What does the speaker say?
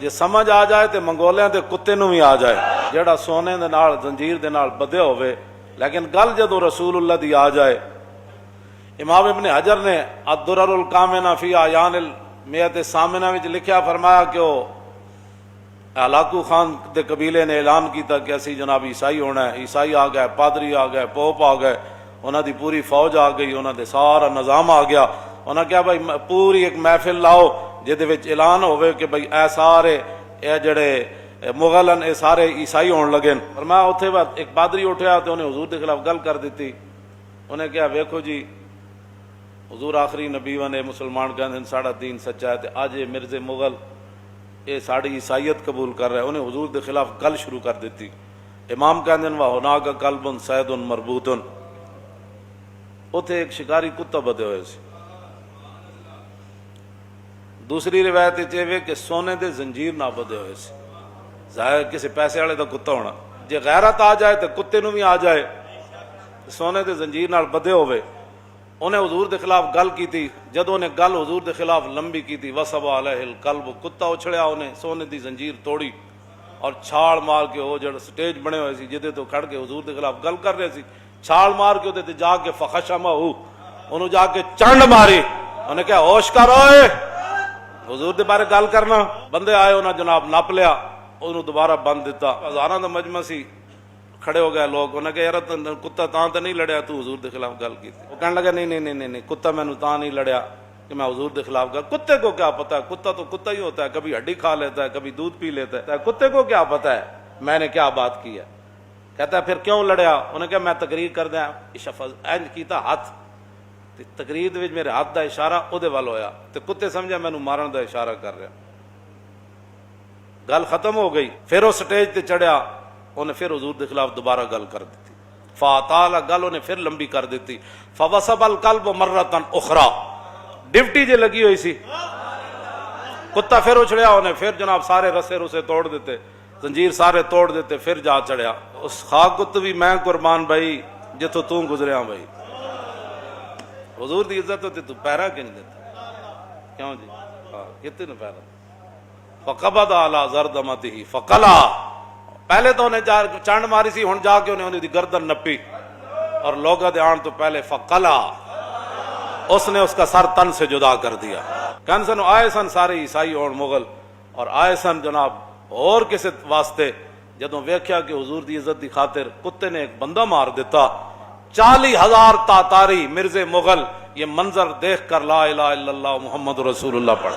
ਜੇ ਸਮਝ ਆ ਜਾਏ ਤੇ ਮੰਗੋਲਿਆਂ ਦੇ ਕੁੱਤੇ ਨੂੰ ਵੀ ਆ ਜਾਏ, ਜਿਹੜਾ ਸੋਨੇ ਦੇ ਨਾਲ ਜ਼ੰਜੀਰ ਦੇ ਨਾਲ ਬੱਧਿਆ ਹੋਵੇ। لیکن گل جدو رسول اللہ دی آ جائے، امام ابن حجر نے الدرر الکامنہ فی اعیان المیت الثامنہ وچ لکھیا، فرمایا کہ وہ ہلاکو خان دے قبیلے نے اعلان کیتا کہ اسی جناب عیسائی ہونا ہے، عیسائی آ گئے، پادری آ گئے، پوپ آ گئے، انہاں دی پوری فوج آ گئی، انہاں دے سارا نظام آ گیا۔ انہاں کہا بھائی پوری ایک محفل لاؤ جہدے وچ اعلان ہوئے کہ بھائی اے سارے اے جڑے مغلن اے سارے عیسائی ہون لگے۔ فرمایا اتنے بعد ایک پادری اٹھیا تو انہیں حضور کے خلاف گل کر دیتی۔ انہیں کہا ویکھو جی حضور آخری نبی نے مسلمان کہندے ساڑا دین سچا ہے، تے اج یہ مرزے مغل یہ ساڑی عیسائیت قبول کر رہے ہیں۔ انہیں حضور کے خلاف گل شروع کر دیتی۔ امام کہندے وَهُنَاكَ قَلْبٌ صَيْدٌ مَرْبُوطٌ، اتنے ایک شکاری کتا بدے ہوئے سی۔ دوسری روایت یہ کہ سونے دے زنجیر نہ بدے ہوئے سی، ظاہر کسی پیسے والے دا کتا ہونا، جے غیرت آ جائے تو کتے نو بھی آ جائے، سونے دے زنجیر نال بدے ہوئے۔ انہیں حضور دے خلاف گل کی تھی، جدوں نے گل حضور دے خلاف لمبی کی تھی، وَصَبَ عَلَيْهِ الْقَلْبُ، کتا اچھڑیا، انہیں سونے دی زنجیر توڑی اور چھال مار کے وہ جڑا سٹیج بنے ہوئے سی جدے تو کھڑ کے حضور دے خلاف گل کر رہے سی، چھال مار کے تے جا کے فخشمہ انہوں جا کے چنڈ ماری۔ انہیں کہا ہوش کر اوئے، حضور دے بارے گل کرنا۔ بندے آئے، انہاں جناب نپ لیا، انہوں دوبارہ بند دیتا۔ ہزاراں دا مجمع سی، کھڑے ہو گئے لوگ۔ انہوں نے کہا یار کتا تاں تے نہیں لڑیا تو حضور دے خلاف گل کی تھی۔ وہ کہنے لگا نہیں کتا میں نے تاں نہیں لڑیا کہ میں حضور دے خلاف گل، کتے کو کیا پتا ہے، کتا تو کتا ہی ہوتا ہے، کبھی ہڈی کھا لیتا ہے، کبھی دودھ پی لیتا ہے، کتے کو کیا پتا ہے میں نے کیا بات کی ہے۔ کہتا ہے پھر کیوں لڑیا؟ انہوں نے کہا میں تقریر کر دیا، اینج کیتا ہاتھ، تقریر دے وچ میرے ہاتھ دا اشارہ او دے وال ہویا تے کتے سمجھا مینوں مارن دا اشارہ کر رہا۔ گل ختم ہو گئی، پھر وہ سٹیج تے چڑھیا، انہیں پھر حضور دے خلاف دوبارہ گل کر دیتی، فاطال گل انہیں پھر لمبی کر دیتی۔ فوسب القلب مرتن اخرى، ڈیوٹی جے لگی ہوئی سی، کتا پھر اچھڑیا، انہیں پھر جناب سارے رسے رسے توڑ دیتے، زنجیر سارے توڑ دیتے، پھر جا چڑھیا۔ اس خاک کت بھی میں قربان بھائی جتوں تو گزریا بھائی، حضور دی عزت ہوتی تو پیرا کیوں نہیں دیتا؟ کیوں جی کتنے نے پیرا؟ فقبض علی زردمتہ فقلا، پہلے تو انہیں چانڈ ماری سی، ہن جا کے انہیں دی گردن نپی، اور لوگوں دے آن تو پہلے فقلا، اس نے اس کا سر تن سے جدا کر دیا۔ کہن سن آئے سن سارے عیسائی اور مغل، اور آئے سن جناب اور کسی واسطے، جدوں ویکھیا کہ حضور دی عزت دی خاطر کتے نے ایک بندہ مار دیتا، 40,000 تاتاری مرزے مغل یہ منظر دیکھ کر لا الہ الا اللہ محمد رسول اللہ پڑھ